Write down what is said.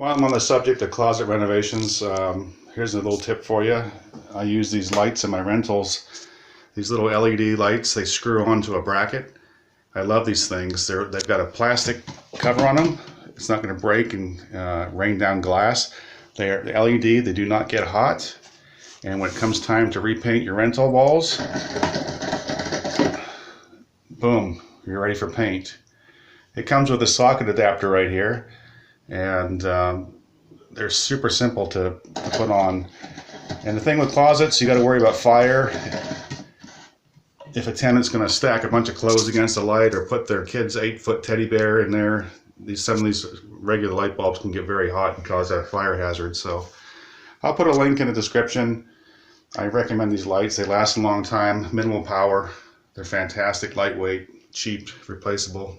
While I'm on the subject of closet renovations, here's a little tip for you. I use these lights in my rentals. These little LED lights, they screw onto a bracket. I love these things. They've got a plastic cover on them. It's not going to break and rain down glass. They're LED, they do not get hot. And when it comes time to repaint your rental walls, boom, you're ready for paint. It comes with a socket adapter right here, and they're super simple to put on. And the thing with closets, you got to worry about fire. If a tenant's going to stack a bunch of clothes against a light or put their kid's 8-foot teddy bear in there, some of these regular light bulbs can get very hot and cause a fire hazard. So I'll put a link in the description. I recommend these lights. They last a long time, minimal power. They're fantastic, lightweight, cheap, replaceable.